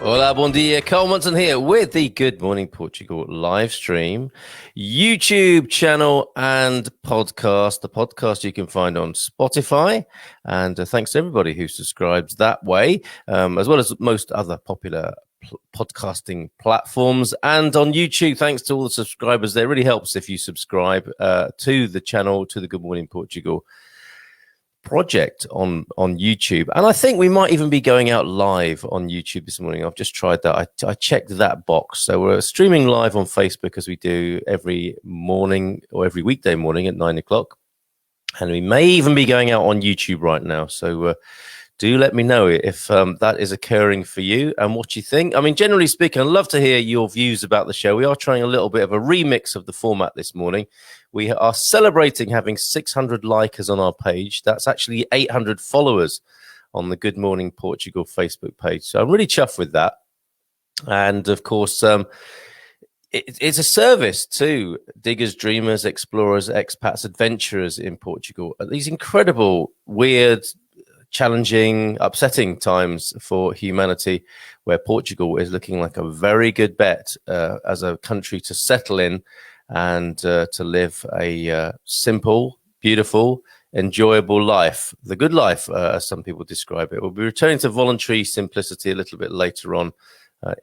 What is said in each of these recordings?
Hola, bon dia. Carl Munson here with the Good Morning Portugal live stream, YouTube channel and podcast. The podcast you can find on Spotify. And thanks to everybody who subscribes that way, as well as most other popular podcasting platforms. And on YouTube, thanks to all the subscribers there. It really helps if you subscribe to the channel, to the Good Morning Portugal project on YouTube. And I think we might even be going out live on YouTube this morning. I've just tried that. I checked that box. So we're streaming live on Facebook as we do every morning or every weekday morning at 9 o'clock. And we may even be going out on YouTube right now. So do let me know if that is occurring for you and what you think. I mean, generally speaking, I'd love to hear your views about the show. We are trying a little bit of a remix of the format this morning. We are celebrating having 600 likers on our page. That's actually 800 followers on the Good Morning Portugal Facebook page. So I'm really chuffed with that. And of course, it's a service to diggers, dreamers, explorers, expats, adventurers in Portugal at these incredible, weird, challenging, upsetting times for humanity, where Portugal is looking like a very good bet as a country to settle in and to live a simple, beautiful, enjoyable life, the good life, as some people describe it. We'll be returning to voluntary simplicity a little bit later on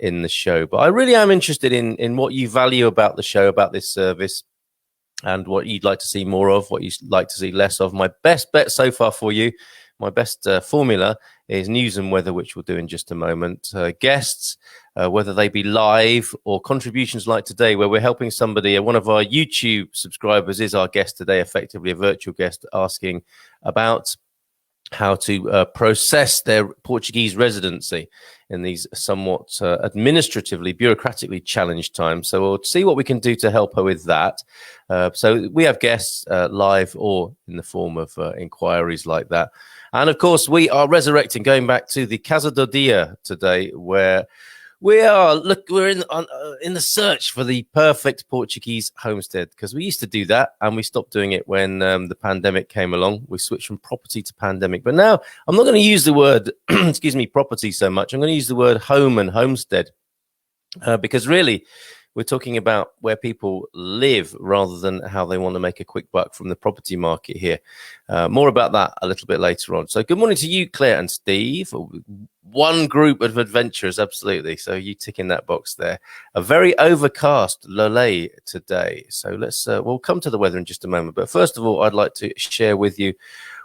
in the show. But I really am interested in what you value about the show, about this service, and what you'd like to see more of, what you'd like to see less of. My best bet so far for you, my best formula is news and weather, which we'll do in just a moment. Guests, whether they be live or contributions like today, where we're helping somebody. One of our YouTube subscribers is our guest today, effectively a virtual guest, asking about how to process their Portuguese residency in these somewhat administratively, bureaucratically challenged times. So we'll see what we can do to help her with that. So we have guests live or in the form of inquiries like that. And of course, we are resurrecting, going back to the casadodia today, where we're in the search for the perfect Portuguese homestead, because we used to do that and we stopped doing it when the pandemic came along. We switched from property to pandemic. But now I'm not going to use the word, excuse me, property so much. I'm going to use the word home and homestead because really we're talking about where people live rather than how they want to make a quick buck from the property market here. More about that a little bit later on. So good morning to you, Claire and Steve. One group of adventurers, absolutely. So you tick in that box there. A very overcast Lollet today. So let's we'll come to the weather in just a moment. But first of all, I'd like to share with you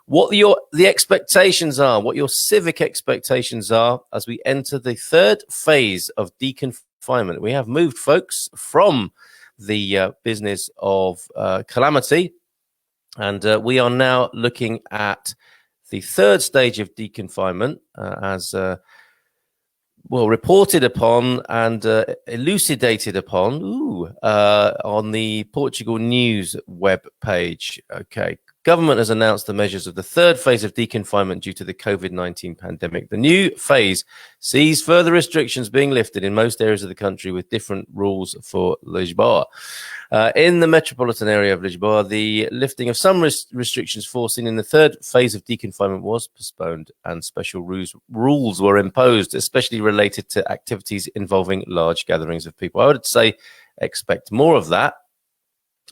what the expectations are, what your civic expectations are as we enter the third phase of deconfinement. We have moved, folks, from the business of calamity, and we are now looking at the third stage of deconfinement, as reported upon and elucidated upon on the Portugal News web page. Okay. Government has announced the measures of the third phase of deconfinement due to the COVID-19 pandemic. The new phase sees further restrictions being lifted in most areas of the country, with different rules for Lisboa. In the metropolitan area of Lisboa, the lifting of some restrictions foreseen in the third phase of deconfinement was postponed, and special rules were imposed, especially related to activities involving large gatherings of people. I would say expect more of that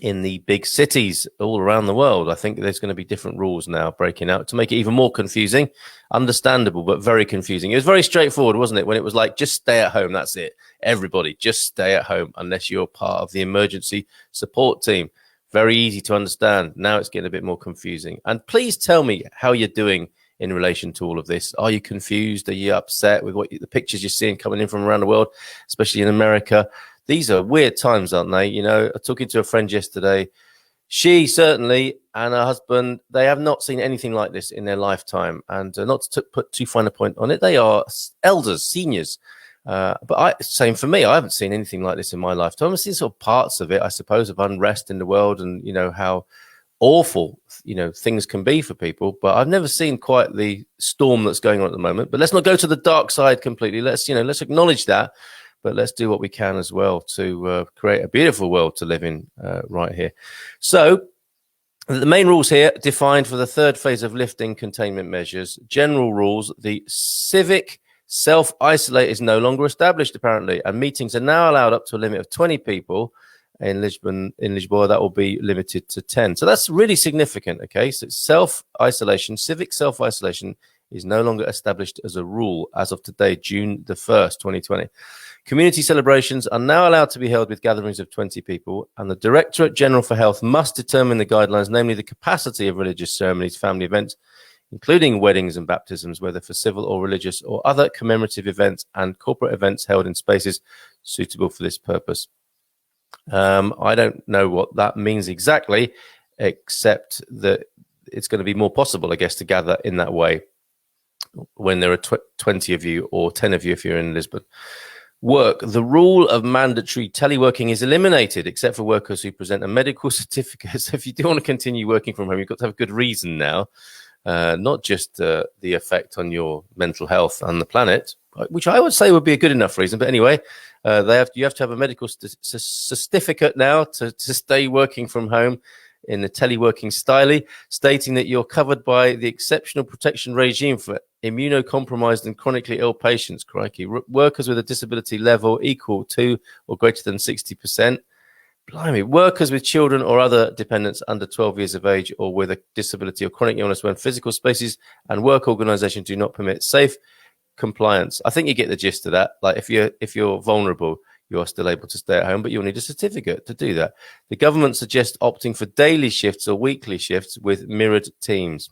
in the big cities all around the world. I think there's going to be different rules now breaking out to make it even more confusing. Understandable, but very confusing. It was very straightforward, wasn't it? When it was like, just stay at home. That's it. Everybody, just stay at home unless you're part of the emergency support team. Very easy to understand. Now it's getting a bit more confusing. And please tell me how you're doing in relation to all of this. Are you confused? Are you upset with the pictures you're seeing coming in from around the world, especially in America? These are weird times, aren't they? You know, talking to a friend yesterday, she certainly and her husband, they have not seen anything like this in their lifetime. And not to put too fine a point on it, they are elders, seniors. But same for me. I haven't seen anything like this in my lifetime. I've seen sort of parts of it, I suppose, of unrest in the world and, you know, how awful, you know, things can be for people. But I've never seen quite the storm that's going on at the moment. But let's not go to the dark side completely. Let's acknowledge that. But let's do what we can as well to create a beautiful world to live in right here. So the main rules here defined for the third phase of lifting containment measures. General rules: the civic Self-isolate is no longer established, apparently, and meetings are now allowed up to a limit of 20 people. In Lisboa, that will be limited to 10. So that's really significant, okay? So self-isolation, civic self-isolation is no longer established as a rule as of today, June the 1st, 2020. Community celebrations are now allowed to be held with gatherings of 20 people, and the Directorate General for Health must determine the guidelines, namely the capacity of religious ceremonies, family events, including weddings and baptisms, whether for civil or religious or other commemorative events, and corporate events held in spaces suitable for this purpose. I don't know what that means exactly, except that it's going to be more possible, I guess, to gather in that way when there are 20 of you or 10 of you if you're in Lisbon. Work. The rule of mandatory teleworking is eliminated, except for workers who present a medical certificate. So if you do want to continue working from home, you've got to have a good reason now, not just the effect on your mental health and the planet, which I would say would be a good enough reason. But anyway, you have to have a medical certificate now to stay working from home in the teleworking style, stating that you're covered by the exceptional protection regime for immunocompromised and chronically ill patients. Crikey. Workers with a disability level equal to or greater than 60%. Blimey. Workers with children or other dependents under 12 years of age or with a disability or chronic illness when physical spaces and work organizations do not permit. Safe compliance. I think you get the gist of that. Like if you're vulnerable, you are still able to stay at home, but you'll need a certificate to do that. The government suggests opting for daily shifts or weekly shifts with mirrored teams.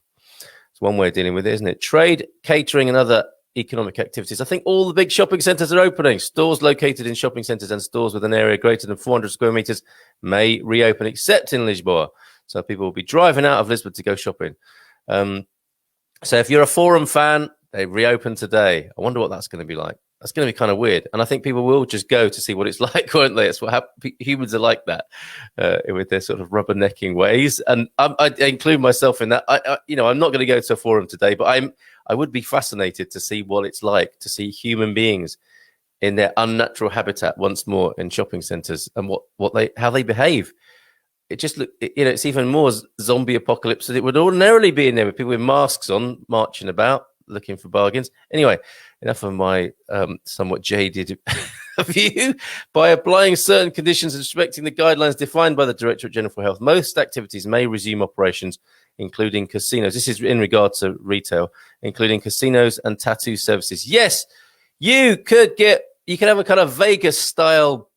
It's one way of dealing with it, isn't it? Trade, catering, and other economic activities. I think all the big shopping centres are opening. Stores located in shopping centres and stores with an area greater than 400 square metres may reopen, except in Lisboa. So people will be driving out of Lisbon to go shopping. So if you're a Forum fan, they reopen today. I wonder what that's going to be like. That's going to be kind of weird. And I think people will just go to see what it's like, won't they? It's what humans are like that, with their sort of rubbernecking ways. And I include myself in that. I'm not going to go to a Forum today, but I would be fascinated to see what it's like to see human beings in their unnatural habitat once more in shopping centres and how they behave. It just it's even more zombie apocalypse than it would ordinarily be in there, with people with masks on marching about looking for bargains. Anyway, enough of my somewhat jaded view. By applying certain conditions and respecting the guidelines defined by the Directorate General for Health, most activities may resume operations, including casinos. This is in regard to retail, including casinos and tattoo services. Yes, you could have a kind of Vegas style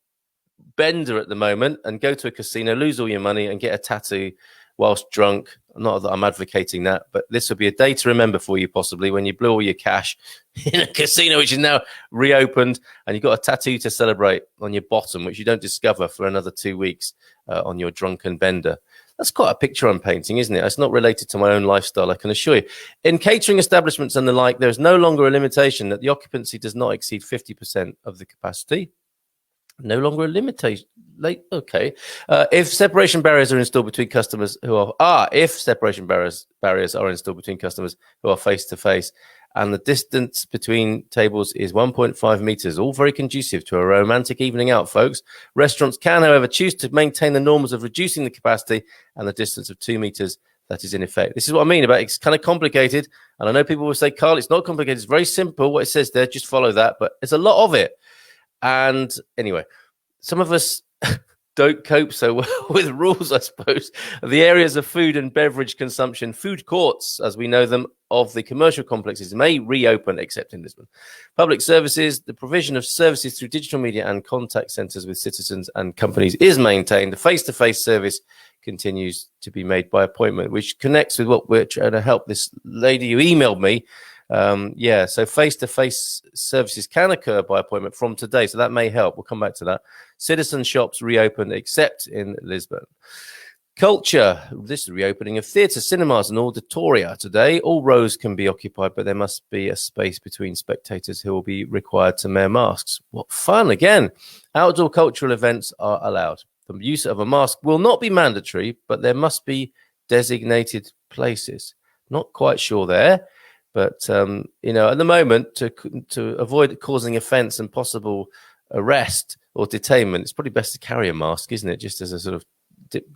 bender at the moment and go to a casino, lose all your money and get a tattoo whilst drunk. Not that I'm advocating that, but this will be a day to remember for you, possibly, when you blew all your cash in a casino, which is now reopened, and you've got a tattoo to celebrate on your bottom, which you don't discover for another 2 weeks on your drunken bender. That's quite a picture I'm painting, isn't it? It's not related to my own lifestyle, I can assure you. In catering establishments and the like, there's no longer a limitation that the occupancy does not exceed 50% of the capacity. No longer a limitation. Okay. If separation barriers are installed between customers who are installed between customers who are face to face, and the distance between tables is 1.5 meters, all very conducive to a romantic evening out, folks. Restaurants can, however, choose to maintain the norms of reducing the capacity and the distance of 2 meters that is in effect. This is what I mean about it's kind of complicated. And I know people will say, Carl, it's not complicated. It's very simple. What it says there, just follow that. But it's a lot of it. And anyway, some of us don't cope so well with rules, I suppose. The areas of food and beverage consumption, food courts, as we know them, of the commercial complexes may reopen, except in Lisbon. Public services, the provision of services through digital media and contact centres with citizens and companies is maintained. The face-to-face service continues to be made by appointment, which connects with what we're trying to help this lady who emailed me. So face-to-face services can occur by appointment from today, so that may help. We'll come back to that. Citizen shops reopen except in Lisbon. Culture, this is the reopening of theatres, cinemas and auditoria today. All rows can be occupied, but there must be a space between spectators who will be required to wear masks. What fun, again. Outdoor cultural events are allowed. The use of a mask will not be mandatory, but there must be designated places. Not quite sure there. But, at the moment, to avoid causing offence and possible arrest or detainment, it's probably best to carry a mask, isn't it? Just as a sort of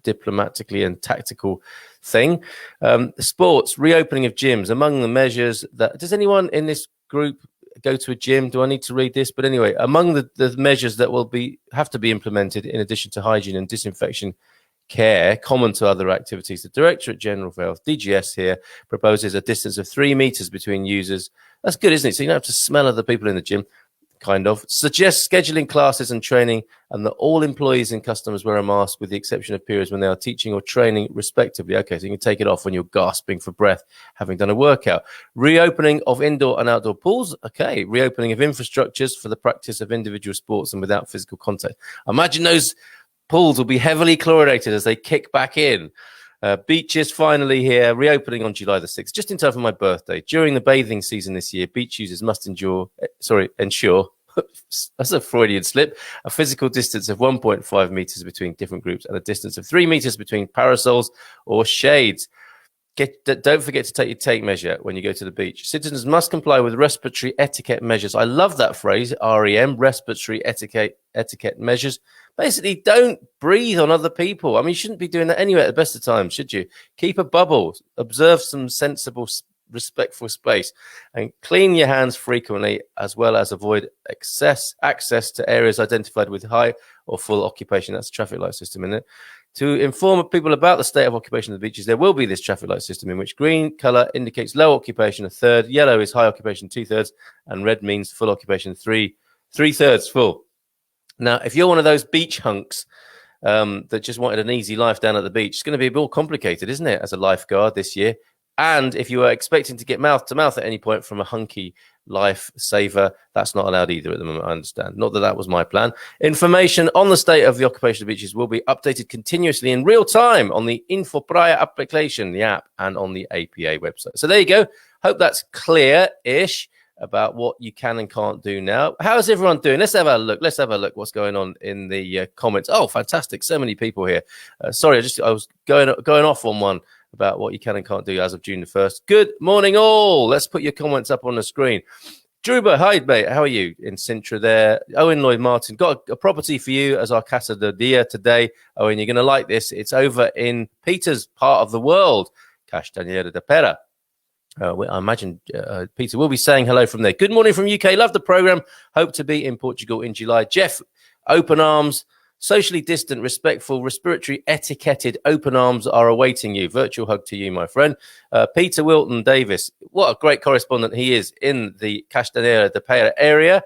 diplomatically and tactical thing. Sports, reopening of gyms. Among the measures that... Does anyone in this group go to a gym? Do I need to read this? But anyway, among the measures that will have to be implemented in addition to hygiene and disinfection care common to other activities, the Directorate General for Health, DGS here, proposes a distance of 3 meters between users. That's good, isn't it? So you don't have to smell other people in the gym, kind of. Suggests scheduling classes and training and that all employees and customers wear a mask with the exception of periods when they are teaching or training respectively. Okay, so you can take it off when you're gasping for breath, having done a workout. Reopening of indoor and outdoor pools. Okay, reopening of infrastructures for the practice of individual sports and without physical contact. Imagine those pools will be heavily chlorinated as they kick back in. Beaches finally here, reopening on July the 6th, just in time for my birthday. During the bathing season this year, beach users must ensure, that's a Freudian slip, a physical distance of 1.5 meters between different groups and a distance of 3 meters between parasols or shades. Don't forget to take your tape measure when you go to the beach. Citizens must comply with respiratory etiquette measures. I love that phrase, REM, respiratory etiquette measures. Basically, don't breathe on other people. I mean, you shouldn't be doing that anyway at the best of times, should you? Keep a bubble, observe some sensible, respectful space, and clean your hands frequently, as well as avoid access to areas identified with high or full occupation. That's a traffic light system, isn't it? To inform people about the state of occupation of the beaches, there will be this traffic light system in which green color indicates low occupation, a third, yellow is high occupation, 2/3, and red means full occupation, 3/3 full. Now, if you're one of those beach hunks that just wanted an easy life down at the beach, it's going to be a bit more complicated, isn't it, as a lifeguard this year? And if you are expecting to get mouth to mouth at any point from a hunky lifesaver, that's not allowed either at the moment, I understand. Not that that was my plan. Information on the state of the occupation of beaches will be updated continuously in real time on the InfoPraya application, the app, and on the APA website. So there you go. Hope that's clear-ish about what you can and can't do now. How's everyone doing? Let's have a look. Let's have a look what's going on in the comments. Oh, fantastic. So many people here. Sorry, I was going off on one about what you can and can't do as of June the 1st. Good morning, all. Let's put your comments up on the screen. Druba, hi, mate. How are you in Sintra there? Owen Lloyd Martin, got a property for you as our casadodia today. Owen, you're going to like this. It's over in Peter's part of the world, Castanera de Pera. I imagine Peter will be saying hello from there. Good morning from UK. Love the program. Hope to be in Portugal in July. Jeff, open arms. Socially distant, respectful, respiratory etiquetted open arms are awaiting you. Virtual hug to you, my friend. Peter Wilton Davis, what a great correspondent he is in the Castanera de Pera area.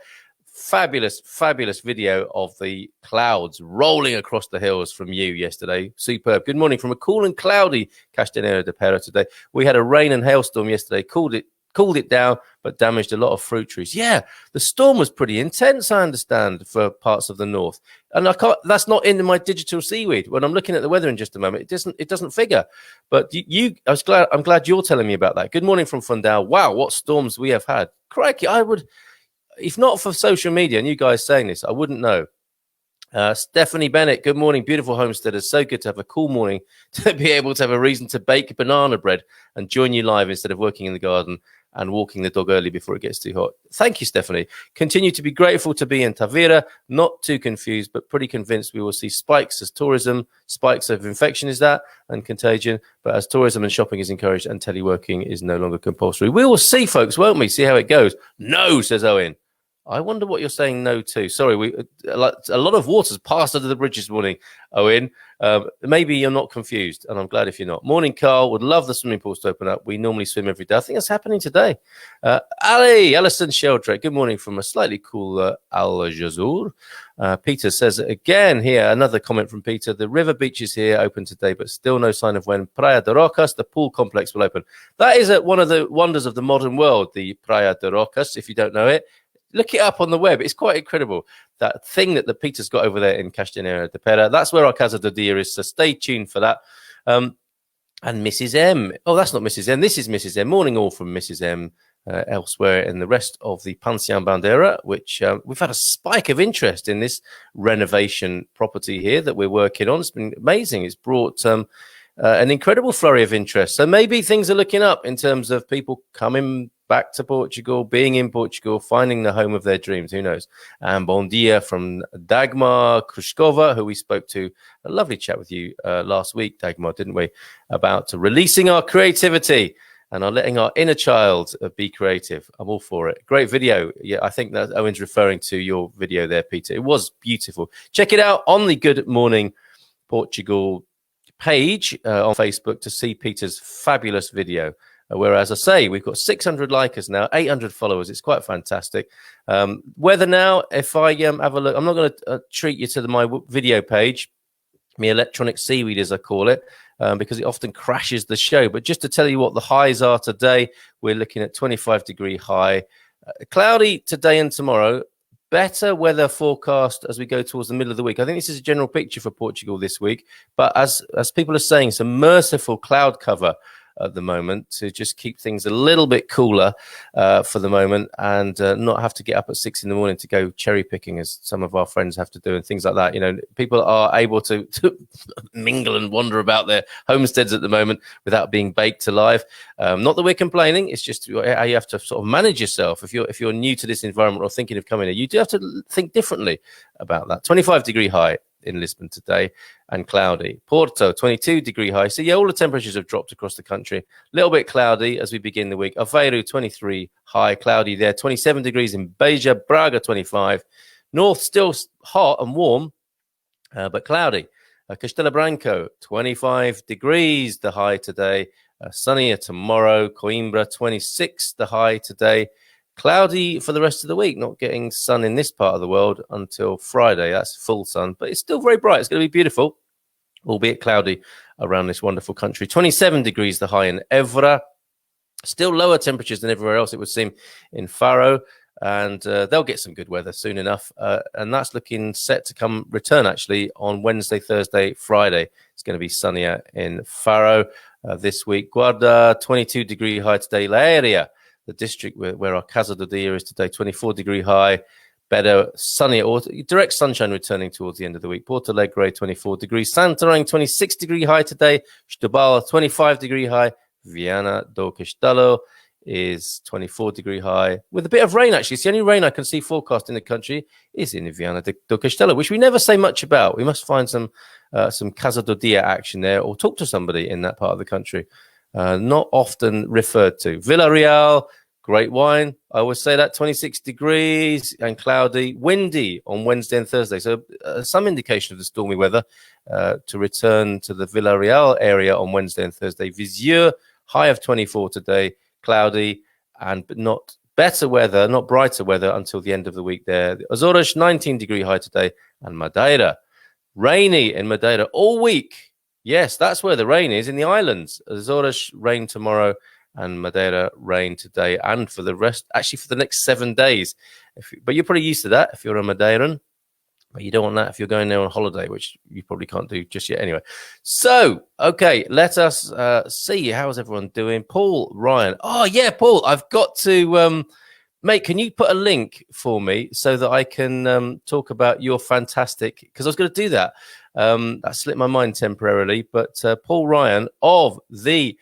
Fabulous, fabulous video of the clouds rolling across the hills from you yesterday. Superb. Good morning from a cool and cloudy Castanera de Pera today. We had a rain and hailstorm yesterday, cooled it down, but damaged a lot of fruit trees. Yeah, the storm was pretty intense, I understand, for parts of the north. And that's not in my digital seaweed. When I'm looking at the weather in just a moment, it doesn't figure. But I'm glad you're telling me about that. Good morning from Fundal. Wow, what storms we have had. Crikey, I would, if not for social media and you guys saying this, I wouldn't know. Stephanie Bennett, good morning, beautiful homesteaders. So good to have a cool morning to be able to have a reason to bake banana bread and join you live instead of working in the garden and walking the dog early before it gets too hot. Thank you, Stephanie. Continue to be grateful to be in Tavira. Not too confused, but pretty convinced we will see spikes as tourism, spikes of infection is that, and contagion. But as tourism and shopping is encouraged and teleworking is no longer compulsory. We will see, folks, won't we? See how it goes. No, says Owen. I wonder what you're saying no to. Sorry, a lot of water's passed under the bridge this morning, Owen. Maybe you're not confused, and I'm glad if you're not. Morning, Carl. Would love the swimming pools to open up. We normally swim every day. I think that's happening today. Alison Sheldrake. Good morning from a slightly cooler Al Jazur. Peter says again here, another comment from Peter. The river beach is here, open today, but still no sign of when Praia de Rocas, the pool complex, will open. That is one of the wonders of the modern world, the Praia de Rocas, if you don't know it. Look it up on the web. It's quite incredible. That thing that the Peter's got over there in Castanera de Pera. That's where our casadodia is. So stay tuned for that. And Mrs. M. Oh, that's not Mrs. M. This is Mrs. M. Morning all from Mrs. M. Elsewhere in the rest of the Pension Bandera, which we've had a spike of interest in this renovation property here that we're working on. It's been amazing. It's brought an incredible flurry of interest. So maybe things are looking up in terms of people coming back to Portugal, being in Portugal, finding the home of their dreams. Who knows? And bon dia from Dagmar Krushkova, who we spoke to. A lovely chat with you last week, Dagmar, didn't we? About releasing our creativity and are letting our inner child be creative. I'm all for it. Great video. Yeah, I think that Owen's referring to your video there, Peter. It was beautiful. Check it out on the Good Morning Portugal page on Facebook to see Peter's fabulous video. Where, as I say, we've got 600 likers now, 800 followers. It's quite fantastic. Weather now, if I have a look, I'm not going to treat you to my video page, my electronic seaweed, as I call it, because it often crashes the show. But just to tell you what the highs are today, we're looking at 25-degree high. Cloudy today and tomorrow. Better weather forecast as we go towards the middle of the week. I think this is a general picture for Portugal this week. But as people are saying, some merciful cloud cover at the moment to just keep things a little bit cooler for the moment, and not have to get up at 6 a.m. to go cherry picking as some of our friends have to do and things like that. You know, people are able to mingle and wander about their homesteads at the moment without being baked alive. Not that we're complaining, it's just how you have to sort of manage yourself. If you're new to this environment or thinking of coming here, you do have to think differently about that. 25-degree high in Lisbon today, and cloudy. Porto, 22-degree high. So yeah, all the temperatures have dropped across the country. A little bit cloudy as we begin the week. Aveiro, 23 high, cloudy there. 27 degrees in Beja. Braga, 25. North still hot and warm, but cloudy. Castelo Branco, 25 degrees, the high today. Sunnier tomorrow. Coimbra, 26, the high today. Cloudy for the rest of the week, not getting sun in this part of the world until Friday. That's full sun, but it's still very bright. It's going to be beautiful, albeit cloudy around this wonderful country. 27 degrees, the high in Évora. Still lower temperatures than everywhere else, it would seem, in Faro. And they'll get some good weather soon enough. And that's looking set to return, actually, on Wednesday, Thursday, Friday. It's going to be sunnier in Faro this week. Guarda, 22-degree high today. La Area, the district where our casadodia is today, 24-degree high, better, sunny, or direct sunshine returning towards the end of the week. Porto Alegre, 24 degrees. Santarém, 26-degree high today. Setúbal, 25-degree high. Viana do Castelo is 24-degree high, with a bit of rain, actually. It's the only rain I can see forecast in the country is in Viana do Castelo, which we never say much about. We must find some casadodia action there, or talk to somebody in that part of the country. Not often referred to. Villarreal, great wine. I always say that, 26 degrees and cloudy, windy on Wednesday and Thursday. So some indication of the stormy weather to return to the Villarreal area on Wednesday and Thursday. Viseu, high of 24 today, cloudy, and not better weather, not brighter weather until the end of the week there. Azores, 19-degree high today, and Madeira, rainy in Madeira all week. Yes, that's where the rain is, in the islands. Azores, rain tomorrow, and Madeira, rain today, and for the rest, actually for the next 7 days. But you're pretty used to that if you're a Madeiran, but you don't want that if you're going there on holiday, which you probably can't do just yet anyway. So, okay, let us see. How's everyone doing? Paul Ryan. Oh, yeah, Paul, I've got to... mate, can you put a link for me so that I can talk about your fantastic... Because I was going to do that. That slipped my mind temporarily. But Paul Ryan of the...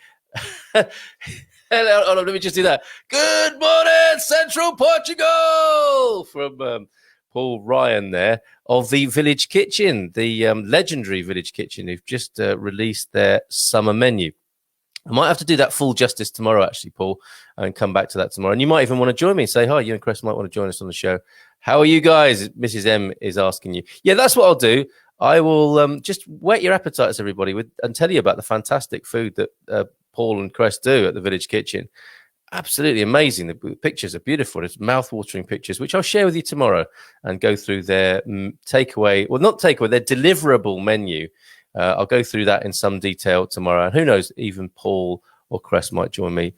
Hello, let me just do that. Good morning, Central Portugal! From Paul Ryan there of the Village Kitchen, the legendary Village Kitchen, who've just released their summer menu. I might have to do that full justice tomorrow, actually, Paul, and come back to that tomorrow. And you might even want to join me and say hi. You and Chris might want to join us on the show. How are you guys? Mrs. M is asking you. Yeah, that's what I'll do. I will just whet your appetites, everybody, and tell you about the fantastic food that Paul and Chris do at the Village Kitchen. Absolutely amazing. The pictures are beautiful. It's mouth-watering pictures, which I'll share with you tomorrow and go through their takeaway, well, not takeaway, their deliverable menu. I'll go through that in some detail tomorrow. And who knows, even Paul or Chris might join me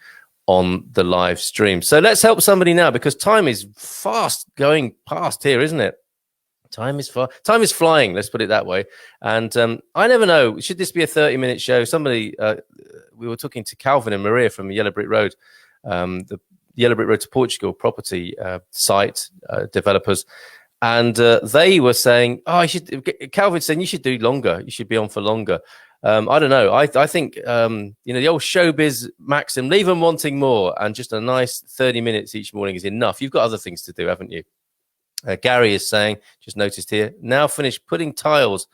on the live stream. So let's help somebody now, because time is fast going past here, isn't it? Time is flying, let's put it that way. And I never know, should this be a 30-minute show? Somebody, we were talking to Calvin and Maria from Yellow Brick Road, the Yellow Brick Road to Portugal property site developers. And they were saying, Calvin's saying you should do longer. You should be on for longer. I don't know. I think, the old showbiz maxim, leave them wanting more. And just a nice 30 minutes each morning is enough. You've got other things to do, haven't you? Gary is saying, just noticed here, now finished putting tiles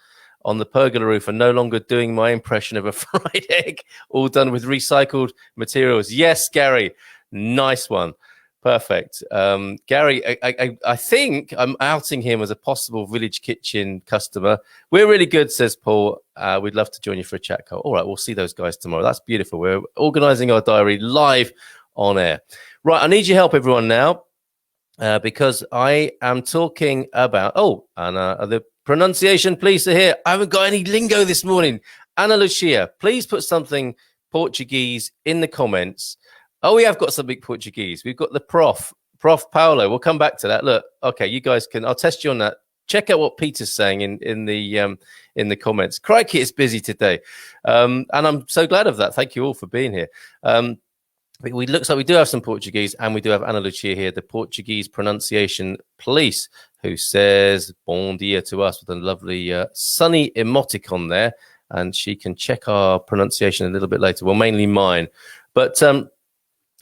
on the pergola roof are no longer doing my impression of a fried egg, all done with recycled materials. Yes, Gary, nice one. Perfect. Gary, I think I'm outing him as a possible Village Kitchen customer. We're really good, says Paul. We'd love to join you for a chat, Carl. All right, we'll see those guys tomorrow. That's beautiful. We're organizing our diary live on air. Right, I need your help, everyone, now, because I am talking about... Oh, Anna, the pronunciation, please, to hear. I haven't got any lingo this morning. Ana Lucia, please put something Portuguese in the comments. Oh, we have got something Portuguese. We've got the Prof Paulo. We'll come back to that. Look, okay, you guys can. I'll test you on that. Check out what Peter's saying in the comments. Crikey, it's busy today, and I'm so glad of that. Thank you all for being here. It looks like we do have some Portuguese, and we do have Ana Lucia here, the Portuguese pronunciation police, who says "Bom dia" to us with a lovely sunny emoticon there, and she can check our pronunciation a little bit later. Well, mainly mine, but.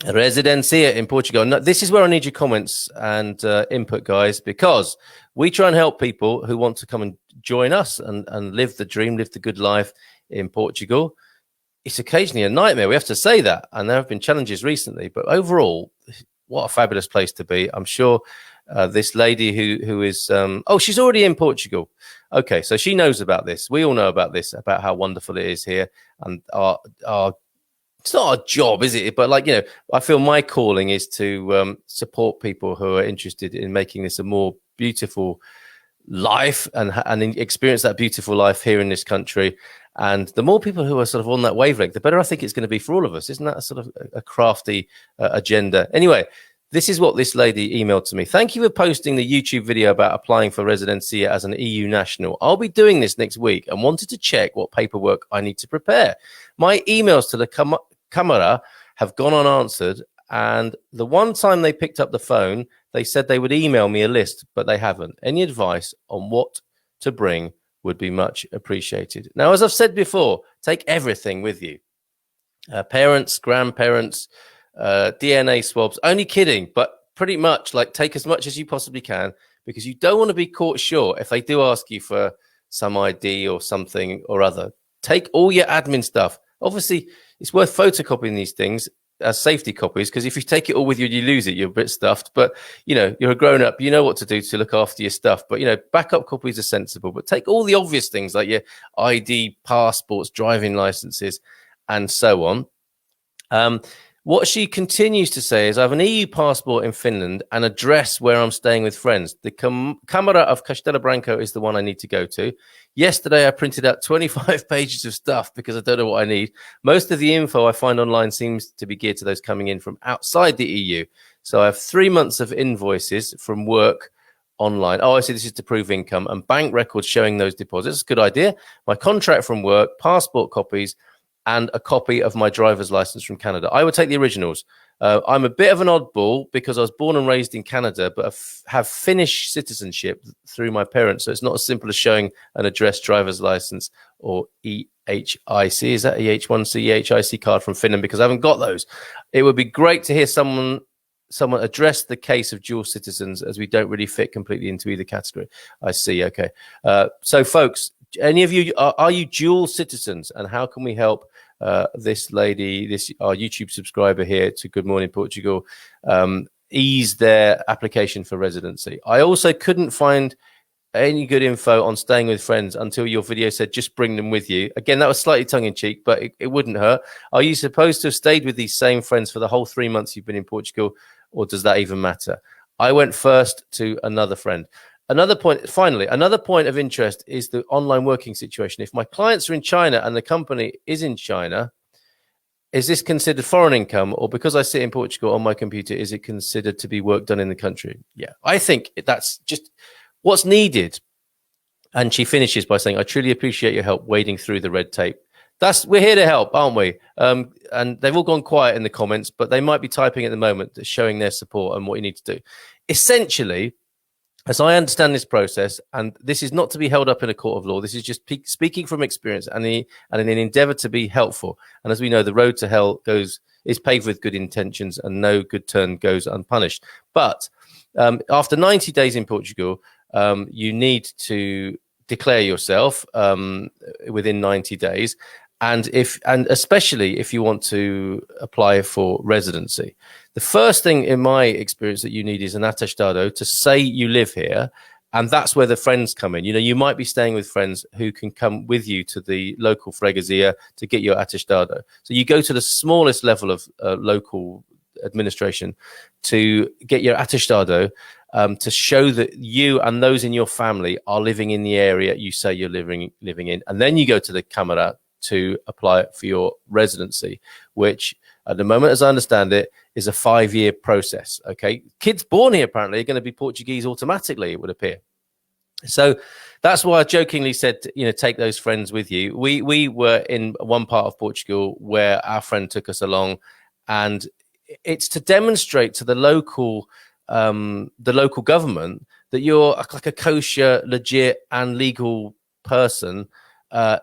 Residency in Portugal. No, this is where I need your comments and input, guys, because we try and help people who want to come and join us and live the dream, live the good life in Portugal. It's occasionally a nightmare. We have to say that. And there have been challenges recently. But overall, what a fabulous place to be. I'm sure this lady who is... oh, she's already in Portugal. Okay, so she knows about this. We all know about this, about how wonderful it is here. And our it's not a job, is it? But like, you know, I feel my calling is to support people who are interested in making this a more beautiful life and experience that beautiful life here in this country. And the more people who are sort of on that wavelength, the better I think it's going to be for all of us. Isn't that a sort of a crafty agenda? Anyway, this is what this lady emailed to me. Thank you for posting the YouTube video about applying for residency as an EU national. I'll be doing this next week and wanted to check what paperwork I need to prepare. My emails to the Camera have gone unanswered, and the one time they picked up the phone, they said they would email me a list, but they haven't. Any advice on what to bring would be much appreciated. Now, as I've said before, take everything with you. Parents, grandparents, DNA swabs. Only kidding, but pretty much like take as much as you possibly can, because you don't want to be caught short if they do ask you for some ID or something or other. Take all your admin stuff. Obviously, it's worth photocopying these things as safety copies, because if you take it all with you and you lose it, you're a bit stuffed. But, you know, you're a grown-up, you know what to do to look after your stuff. But, you know, backup copies are sensible. But take all the obvious things like your ID, passports, driving licenses, and so on. What she continues to say is, I have an EU passport in Finland, an address where I'm staying with friends. The Camera of Castelo Branco is the one I need to go to. Yesterday, I printed out 25 pages of stuff because I don't know what I need. Most of the info I find online seems to be geared to those coming in from outside the EU. So I have 3 months of invoices from work online. Oh, I see. This is to prove income, and bank records showing those deposits. Good idea. My contract from work, passport copies, and a copy of my driver's license from Canada. I would take the originals. I'm a bit of an oddball because I was born and raised in Canada, but have Finnish citizenship through my parents. So it's not as simple as showing an address, driver's license, or EHIC. Is that EH1C, EHIC card from Finland? Because I haven't got those. It would be great to hear someone address the case of dual citizens, as we don't really fit completely into either category. I see. Okay. So folks, any of you, are you dual citizens, and how can we help this lady, our YouTube subscriber here to Good Morning Portugal, ease their application for residency? I also couldn't find any good info on staying with friends until your video said just bring them with you. Again, that was slightly tongue-in-cheek, but it wouldn't hurt. Are you supposed to have stayed with these same friends for the whole 3 months you've been in Portugal, or does that even matter? I went first to another friend. Another point of interest is the online working situation. If my clients are in China and the company is in China, is this considered foreign income, or because I sit in Portugal on my computer, is it considered to be work done in the country? Yeah, I think that's just what's needed. And she finishes by saying, I truly appreciate your help wading through the red tape. We're here to help, aren't we? And they've all gone quiet in the comments, but they might be typing at the moment, showing their support and what you need to do. Essentially, as I understand this process, and this is not to be held up in a court of law, this is just speaking from experience and in an endeavor to be helpful. And as we know, the road to hell is paved with good intentions, and no good turn goes unpunished. But after 90 days in Portugal, you need to declare yourself within 90 days. And especially if you want to apply for residency, the first thing in my experience that you need is an attestado to say you live here. And that's where the friends come in. You might be staying with friends who can come with you to the local freguesia to get your attestado. So you go to the smallest level of local administration to get your attestado, to show that you and those in your family are living in the area you say you're living in. And then you go to the Camera to apply for your residency, which at the moment, as I understand it, is a 5-year process. Okay, kids born here apparently are going to be Portuguese automatically, it would appear. So that's why I jokingly said, take those friends with you. We were in one part of Portugal where our friend took us along, and it's to demonstrate to the local government that you're like a kosher, legit, and legal person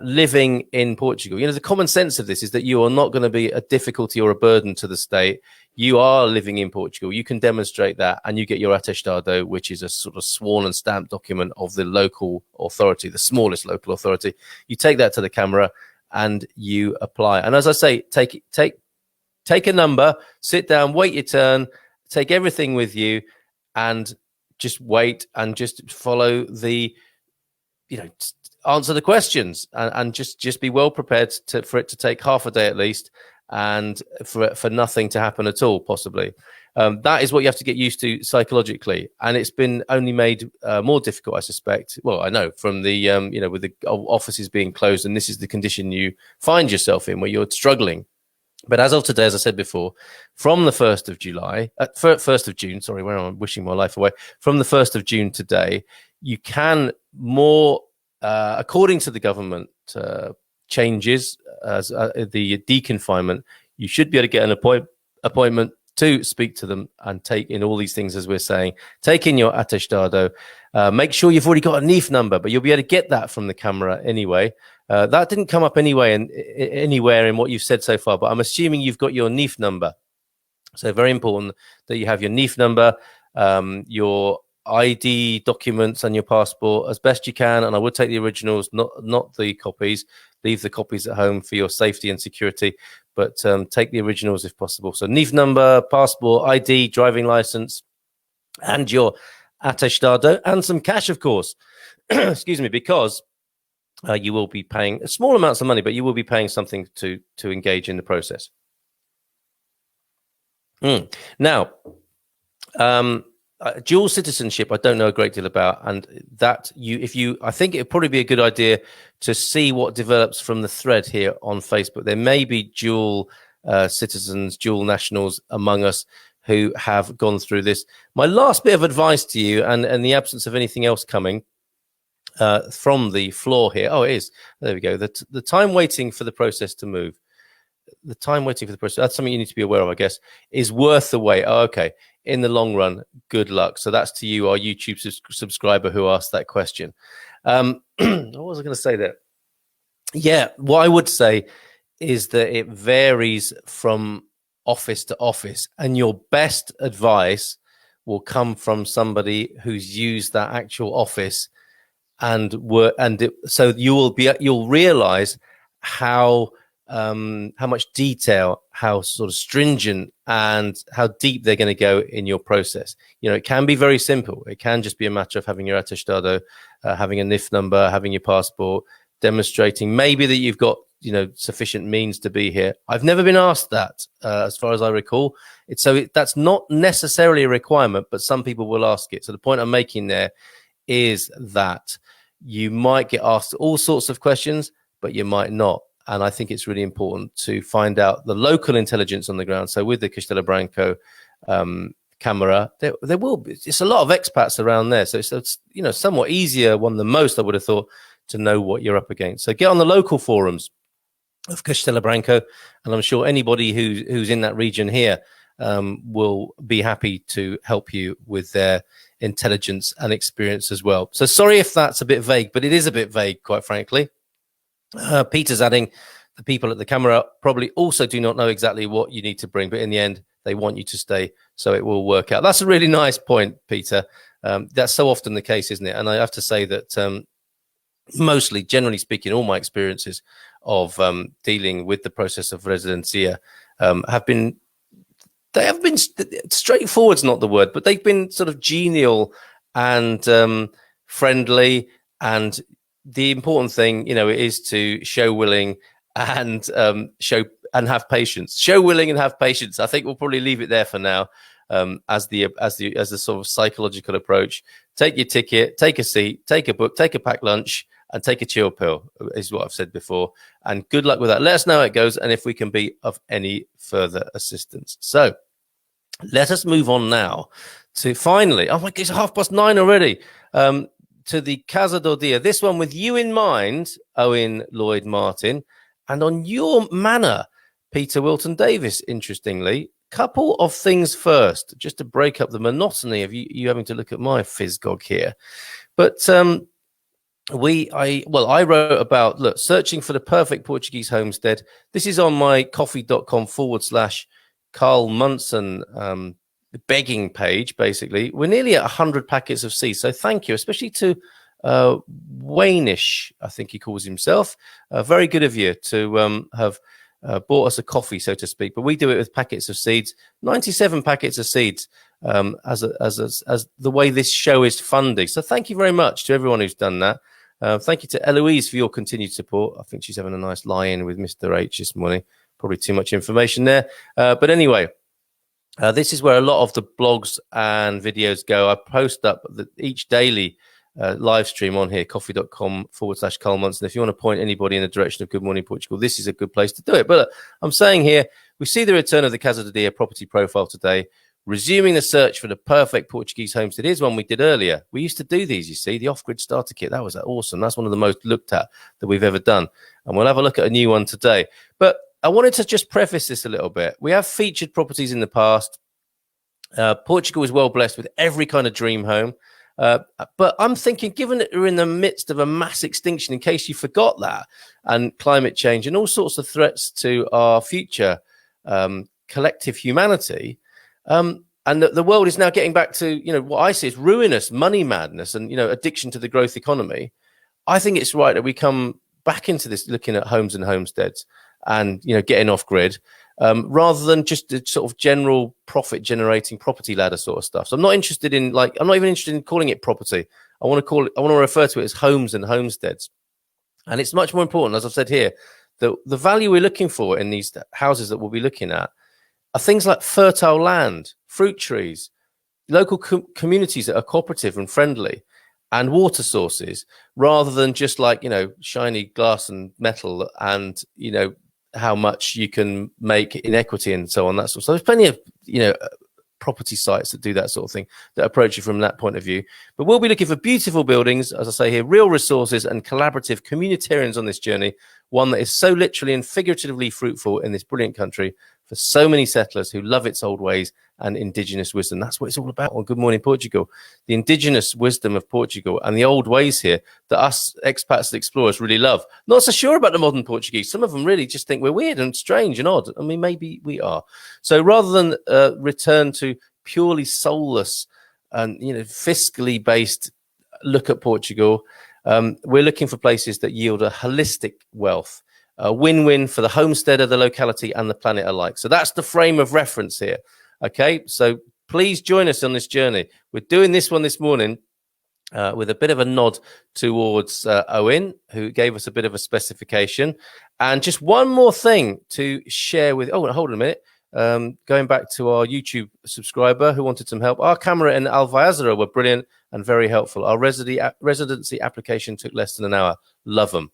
living in Portugal. The common sense of this is that you are not going to be a difficulty or a burden to the state. You are living in Portugal. You can demonstrate that, and you get your attestado, which is a sort of sworn and stamped document of the local authority, the smallest local authority. You take that to the Camera and you apply. And as I say, take a number, sit down, wait your turn, take everything with you, and just wait and just follow the, answer the questions, and just be well prepared for it to take half a day at least, and for nothing to happen at all, possibly. That is what you have to get used to psychologically, and it's been only made more difficult, I suspect. Well, I know from the with the offices being closed, and this is the condition you find yourself in, where you're struggling. But as of today, as I said before, from the 1st of July, 1st of June, sorry, where I'm wishing my life away, from the 1st of June today, you can according to the government changes, as the deconfinement, you should be able to get an appointment to speak to them and take in all these things, as we're saying. Take in your attestado. Make sure you've already got a NIF number, but you'll be able to get that from the Camera anyway. That didn't come up anywhere in what you've said so far, but I'm assuming you've got your NIF number. So very important that you have your NIF number, your ID documents and your passport as best you can. And I would take the originals, not the copies. Leave the copies at home for your safety and security, but take the originals if possible. So NIF number, passport, ID, driving license, and your attestado, and some cash, of course. Excuse me, because you will be paying small amounts of money, but you will be paying something to engage in the process. Now, dual citizenship, I don't know a great deal about, and that I think it'd probably be a good idea to see what develops from the thread here on Facebook. There may be dual citizens, dual nationals among us who have gone through this. My last bit of advice to you, and in the absence of anything else coming from the floor here. Oh, it is. There we go. The time waiting for the process to move. The time waiting for the process, that's something you need to be aware of, I guess, is worth the wait. Oh, okay. In the long run, good luck. So that's to you, our YouTube subscriber who asked that question. What was I going to say there? Yeah, what I would say is that it varies from office to office, and your best advice will come from somebody who's used that actual office, so you'll realize how much detail, how sort of stringent, and how deep they're going to go in your process. It can be very simple. It can just be a matter of having your attestado, having a NIF number, having your passport, demonstrating maybe that you've got sufficient means to be here. I've never been asked that, as far as I recall. That's not necessarily a requirement, but some people will ask it. So the point I'm making there is that you might get asked all sorts of questions, but you might not. And I think it's really important to find out the local intelligence on the ground. So with the Castelo Branco Camera, there will be, it's a lot of expats around there. So it's somewhat easier one than most, I would have thought, to know what you're up against. So get on the local forums of Castelo Branco, and I'm sure anybody who's in that region here will be happy to help you with their intelligence and experience as well. So sorry if that's a bit vague, but it is a bit vague, quite frankly. Peter's adding, the people at the Camera probably also do not know exactly what you need to bring, but in the end, they want you to stay, so it will work out. That's a really nice point, Peter. That's so often the case, isn't it? And I have to say that mostly, generally speaking, all my experiences of dealing with the process of residencia have been straightforward's not the word, but they've been sort of genial and friendly. And the important thing, is to show willing and show and have patience. Show willing and have patience. I think we'll probably leave it there for now. As the sort of psychological approach. Take your ticket, take a seat, take a book, take a packed lunch, and take a chill pill, is what I've said before. And good luck with that. Let us know how it goes and if we can be of any further assistance. So let us move on now to finally, oh my God, it's 9:30 already, to the casadodia. This one with you in mind, Owen Lloyd Martin, and on your manor, Peter Wilton Davis, interestingly. Couple of things first, just to break up the monotony of you having to look at my physgog here. But I wrote about, searching for the perfect Portuguese homestead. This is on my coffee.com/Carl Munson begging page, basically. We're nearly at 100 packets of seeds. So thank you, especially to Waynish, I think he calls himself. Very good of you to have bought us a coffee, so to speak. But we do it with packets of seeds, 97 packets of seeds, as the way this show is funding. So thank you very much to everyone who's done that. Thank you to Eloise for your continued support. I think she's having a nice lie-in with Mr. H this morning. Probably too much information there. But anyway, this is where a lot of the blogs and videos go. I post up each daily live stream on here, coffee.com/Carl Munson. If you want to point anybody in the direction of Good Morning Portugal, this is a good place to do it. But I'm saying here, we see the return of the Casadodia property profile today, resuming the search for the perfect Portuguese homestead. Here's one we did earlier. We used to do these, you see, the off-grid starter kit. That was awesome. That's one of the most looked at that we've ever done. And we'll have a look at a new one today. But I wanted to just preface this a little bit. We have featured properties in the past. Portugal is well blessed with every kind of dream home. But I'm thinking, given that we're in the midst of a mass extinction, in case you forgot that, and climate change and all sorts of threats to our future collective humanity, and the world is now getting back to, what I see as ruinous money madness and, addiction to the growth economy, I think it's right that we come back into this looking at homes and homesteads and, getting off grid. Rather than just the sort of general profit generating property ladder sort of stuff. So I'm not interested in I'm not even interested in calling it property. I want to refer to it as homes and homesteads. And it's much more important, as I've said here, that the value we're looking for in these houses that we'll be looking at are things like fertile land, fruit trees, local communities that are cooperative and friendly, and water sources, rather than just shiny glass and metal and, how much you can make in equity and so on. So there's plenty of, property sites that do that sort of thing, that approach you from that point of view. But we'll be looking for beautiful buildings, as I say here, real resources and collaborative communitarians on this journey, one that is so literally and figuratively fruitful in this brilliant country for so many settlers who love its old ways and indigenous wisdom. That's what it's all about on Good Morning Portugal. The indigenous wisdom of Portugal and the old ways here that us expats and explorers really love. Not so sure about the modern Portuguese. Some of them really just think we're weird and strange and odd. I mean, maybe we are. So rather than return to purely soulless and, fiscally based look at Portugal, we're looking for places that yield a holistic wealth, a win-win for the homesteader, the locality, and the planet alike. So that's the frame of reference here. Okay, so please join us on this journey. We're doing this one this morning with a bit of a nod towards Owen, who gave us a bit of a specification. And just one more thing to share with... Oh, hold on a minute. Going back to our YouTube subscriber who wanted some help. Our camera in Alvázora were brilliant and very helpful. Our residency application took less than an hour. Love them.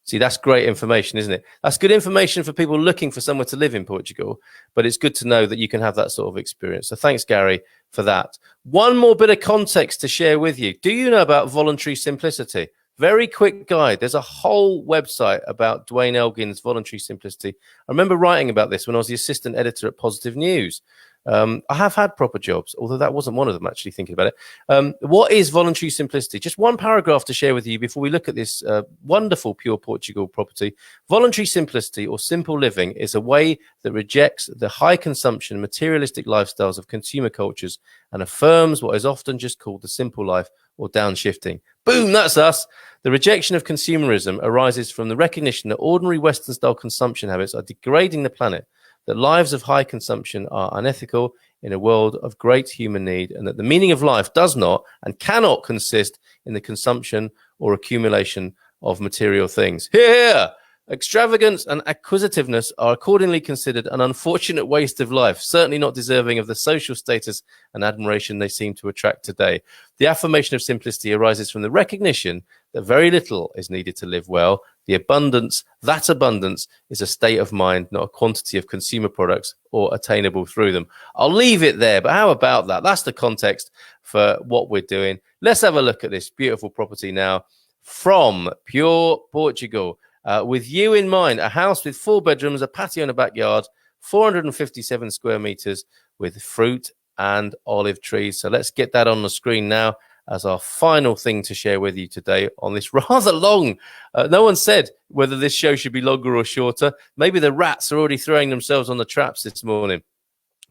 See, that's great information, isn't it? That's good information for people looking for somewhere to live in Portugal, but it's good to know that you can have that sort of experience. So thanks, Gary, for that. One more bit of context to share with you. Do you know about voluntary simplicity? Very quick guide. There's a whole website about Dwayne Elgin's voluntary simplicity. I remember writing about this when I was the assistant editor at Positive News. I have had proper jobs, although that wasn't one of them, actually, thinking about it. What is voluntary simplicity? Just one paragraph to share with you before we look at this wonderful Pure Portugal property. Voluntary simplicity or simple living is a way that rejects the high consumption, materialistic lifestyles of consumer cultures and affirms what is often just called the simple life or downshifting. Boom, that's us. The rejection of consumerism arises from the recognition that ordinary Western-style consumption habits are degrading the planet, that lives of high consumption are unethical in a world of great human need, and that the meaning of life does not and cannot consist in the consumption or accumulation of material things. Here! Extravagance and acquisitiveness are accordingly considered an unfortunate waste of life, certainly not deserving of the social status and admiration they seem to attract today. The affirmation of simplicity arises from the recognition that very little is needed to live well. That abundance is a state of mind, not a quantity of consumer products or attainable through them. I'll leave it there, but how about that? That's the context for what we're doing. Let's have a look at this beautiful property now from Pure Portugal. With you in mind, a house with 4 bedrooms, a patio and a backyard, 457 square meters with fruit and olive trees. So let's get that on the screen now as our final thing to share with you today on this rather long. No one said whether this show should be longer or shorter. Maybe the rats are already throwing themselves on the traps this morning.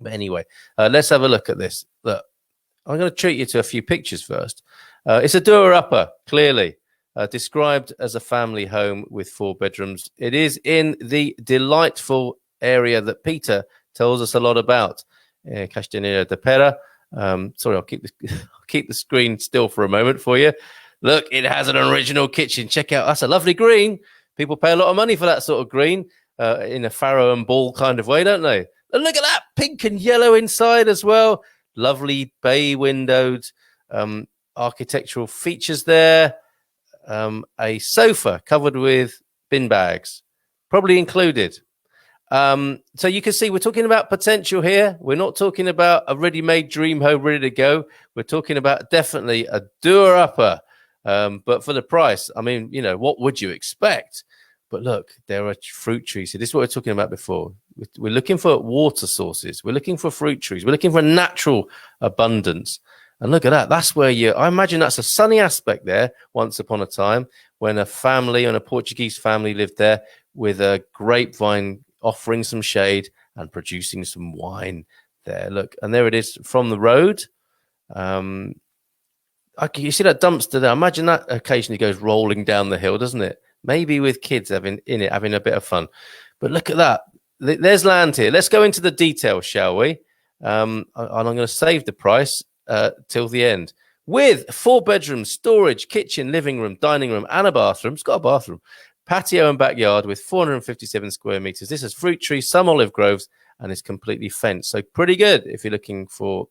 But anyway, let's have a look at this. Look, I'm going to treat you to a few pictures first. It's a doer-upper, clearly. Described as a family home with 4 bedrooms. It is in the delightful area that Peter tells us a lot about, Castanera de Pera. Sorry, I'll keep the screen still for a moment for you. Look, it has an original kitchen. Check out, that's a lovely green. People pay a lot of money for that sort of green in a farrow and ball kind of way, don't they? And look at that, pink and yellow inside as well. Lovely bay windowed architectural features there. A sofa covered with bin bags, probably included. So you can see we're talking about potential here. We're not talking about a ready-made dream home ready to go. We're talking about definitely a doer-upper. But for the price, I mean, you know, what would you expect? But look, there are fruit trees. So this is what we are talking about before. We're looking for water sources. We're looking for fruit trees. We're looking for natural abundance. And look at that. That's where I imagine that's a sunny aspect there once upon a time when a family and a Portuguese family lived there with a grapevine offering some shade and producing some wine there. Look, and there it is from the road. You see that dumpster there? Imagine that occasionally goes rolling down the hill, doesn't it? Maybe with kids having a bit of fun. But look at that. There's land here. Let's go into the details, shall we? And I'm going to save the price till the end. With 4 bedrooms, storage, kitchen, living room, dining room, and a bathroom. It's got a bathroom. Patio and backyard with 457 square meters. This has fruit trees, some olive groves, and is completely fenced. So pretty good if you're looking for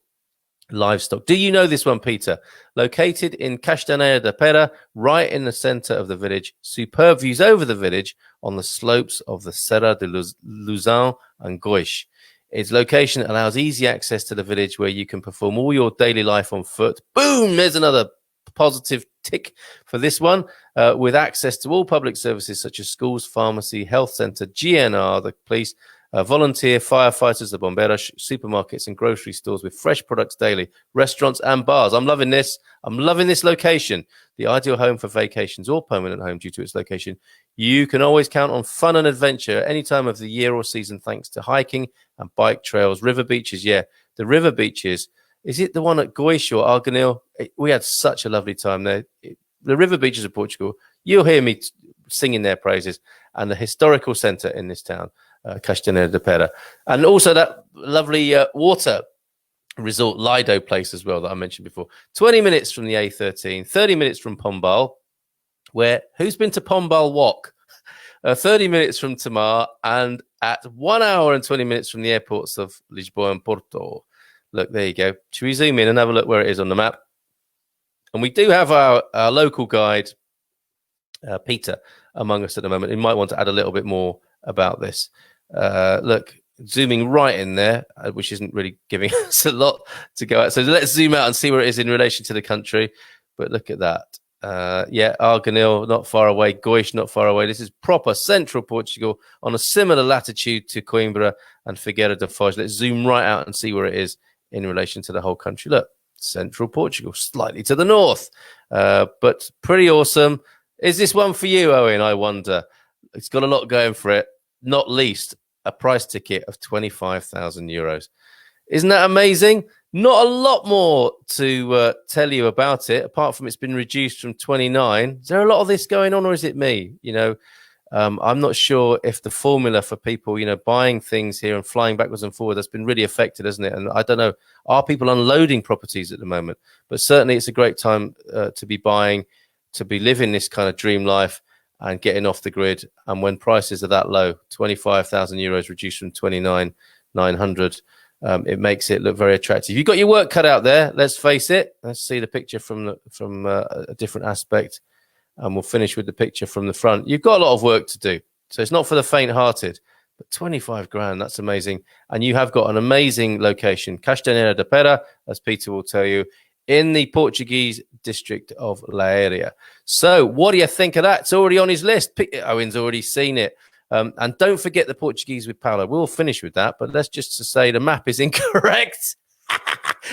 livestock. Do you know this one, Peter? Located in Castanera de Pera, right in the center of the village. Superb views over the village on the slopes of the Serra de Luzão and Goix. Its location allows easy access to the village where you can perform all your daily life on foot. Boom! There's another positive tick for this one, with access to all public services such as schools, pharmacy, health centre, GNR, the police, volunteer, firefighters, the bomberos, supermarkets and grocery stores with fresh products daily, restaurants and bars. I'm loving this. I'm loving this location. The ideal home for vacations or permanent home due to its location. You can always count on fun and adventure any time of the year or season thanks to hiking and bike trails, river beaches. Yeah, the river beaches. Is it the one at Goix or Arganil? We had such a lovely time there. The river beaches of Portugal, you'll hear me singing their praises. And the historical centre in this town, Castanera de Pera. And also that lovely water resort Lido place as well that I mentioned before. 20 minutes from the A13, 30 minutes from Pombal, where who's been to Pombal Walk? 30 minutes from Tamar, and at 1 hour and 20 minutes from the airports of Lisboa and Porto. Look, there you go. Should we zoom in and have a look where it is on the map? And we do have our local guide, Peter, among us at the moment. He might want to add a little bit more about this. Look, zooming right in there, which isn't really giving us a lot to go at. So let's zoom out and see where it is in relation to the country. But look at that. Yeah, Arganil, not far away. Goish, not far away. This is proper central Portugal on a similar latitude to Coimbra and Figueira da Foz. Let's zoom right out and see where it is in relation to the whole country. Look, central Portugal, slightly to the north, but pretty awesome. Is this one for you, Owen? I wonder. It's got a lot going for it, not least a price ticket of 25,000 euros. Isn't that amazing? Not a lot more to tell you about it, apart from it's been reduced from 29. Is there a lot of this going on, or is it me? I'm not sure if the formula for people, buying things here and flying backwards and forward, that's been really affected, hasn't it? And I don't know, are people unloading properties at the moment? But certainly it's a great time to be buying, to be living this kind of dream life and getting off the grid. And when prices are that low, 25,000 euros reduced from 29,900, it makes it look very attractive. You've got your work cut out there. Let's face it. Let's see the picture from a different aspect, and we'll finish with the picture from the front. You've got a lot of work to do, so it's not for the faint-hearted. But 25 grand, that's amazing. And you have got an amazing location, Castanheira da Pera, as Peter will tell you, in the Portuguese district of Leiria. So what do you think of that? It's already on his list. Owen's already seen it. And don't forget the Portuguese with Paolo. We'll finish with that, but let's just say the map is incorrect.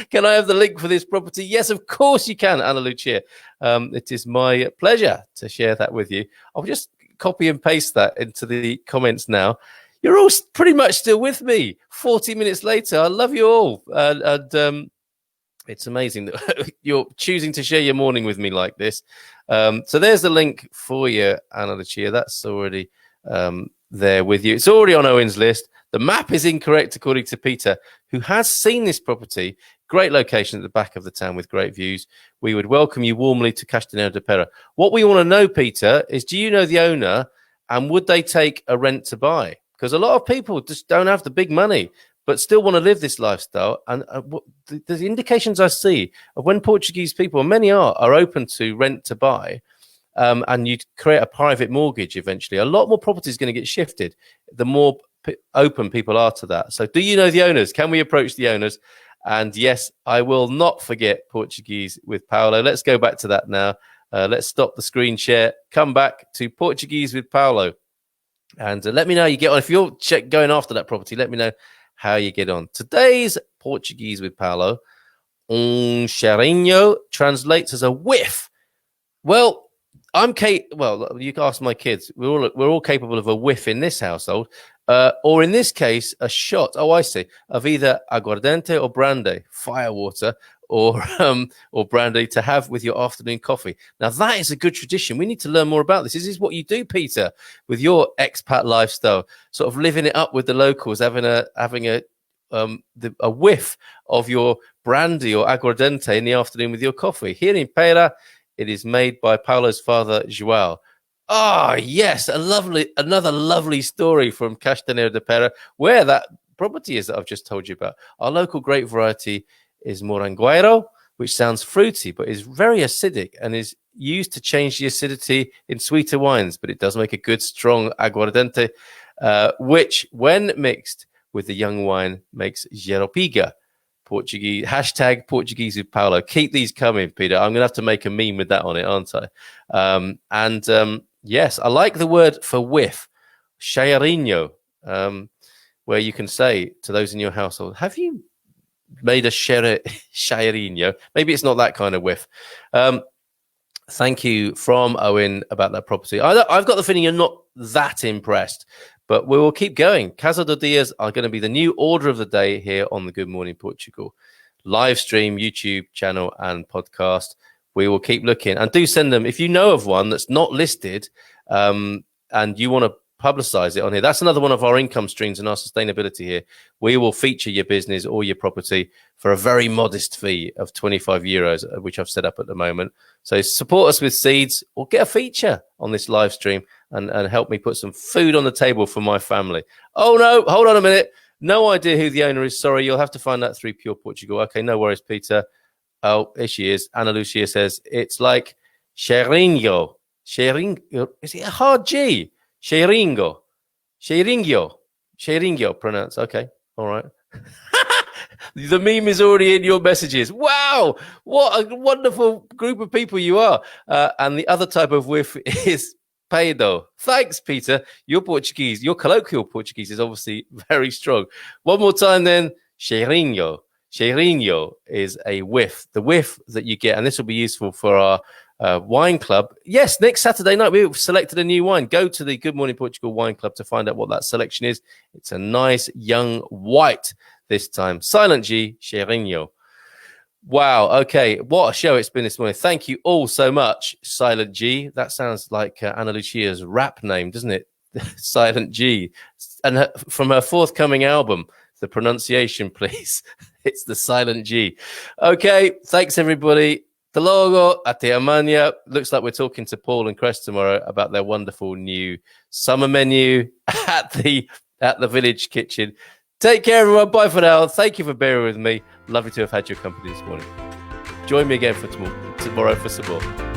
Can I have the link for this property? Yes, of course you can, Ana Lucia. It is my pleasure to share that with you. I'll just copy and paste that into the comments now. You're all pretty much still with me 40 minutes later. I love you all. It's amazing that you're choosing to share your morning with me like this. So there's the link for you, Ana Lucia. That's already there with you. It's already on Owen's list. The map is incorrect, according to Peter, who has seen this property. Great location at the back of the town with great views. We would welcome you warmly to Castanheira da Pera. What we want to know, Peter, is do you know the owner, and would they take a rent to buy? Because a lot of people just don't have the big money, but still want to live this lifestyle. And the indications I see of when Portuguese people, and many are open to rent to buy, and you create a private mortgage eventually, a lot more property is going to get shifted the more open people are to that. So do you know the owners? Can we approach the owners? And yes, I will not forget Portuguese with Paolo. Let's go back to that now. Let's stop the screen share, come back to Portuguese with Paolo, and let me know how you get on. If you're going after that property, let me know how you get on. Today's Portuguese with Paolo, cheirinho, translates as a whiff. Well, you can ask my kids. We're all capable of a whiff in this household, or in this case, a shot. Oh, I see. Of either aguardente or brandy, firewater, or brandy to have with your afternoon coffee. Now that is a good tradition. We need to learn more about this. This is what you do, Peter, with your expat lifestyle, sort of living it up with the locals, having a whiff of your brandy or aguardente in the afternoon with your coffee. Here in Pera, it is made by Paulo's father, João. Ah, yes, another lovely story from Castanheira da Pera, where that property is that I've just told you about. Our local grape variety is Morangueiro, which sounds fruity, but is very acidic and is used to change the acidity in sweeter wines, but it does make a good, strong aguardente, which, when mixed with the young wine, makes Jeropiga. Portuguese, hashtag Portuguese with Paolo. Keep these coming, Peter. I'm going to have to make a meme with that on it, aren't I? Yes, I like the word for whiff, cheirinho, where you can say to those in your household, have you made a cheirinho? Maybe it's not that kind of whiff. Thank you from Owen about that property. I've got the feeling you're not that impressed, but we will keep going. Casadodias are going to be the new order of the day here on the Good Morning Portugal live stream, YouTube channel and podcast. We will keep looking, and do send them if you know of one that's not listed, and you want to publicize it on here. That's another one of our income streams and our sustainability here. We will feature your business or your property for a very modest fee of 25 euros, which I've set up at the moment. So support us with seeds or get a feature on this live stream and help me put some food on the table for my family. Oh no, hold on a minute. No idea who the owner is. Sorry, you'll have to find that through Pure Portugal. Okay, no worries, Peter. Oh, here she is. Ana Lucia says it's like cheirinho. Cheirinho. Is it a hard G? Cheirinho. Cheirinho. Cheirinho pronounced. Okay. All right. The meme is already in your messages. Wow, what a wonderful group of people you are. And the other type of whiff is peido. Thanks, Peter. Your Portuguese, your colloquial Portuguese is obviously very strong. One more time then, cheirinho. Cheirinho is a whiff, the whiff that you get, and this will be useful for our wine club. Yes, next Saturday night we've selected a new wine. Go to the Good Morning Portugal Wine Club to find out what that selection is. It's a nice young white this time. Silent G, cheirinho. Wow. Okay. What a show it's been this morning. Thank you all so much, Silent G. That sounds like Ana Lucia's rap name, doesn't it? Silent G. And from her forthcoming album, the pronunciation, please. It's the Silent G. Okay. Thanks, everybody. The logo at the Amania. Looks like we're talking to Paul and Crest tomorrow about their wonderful new summer menu at the Village Kitchen. Take care, everyone. Bye for now. Thank you for bearing with me. Lovely to have had your company this morning. Join me again for tomorrow for some more.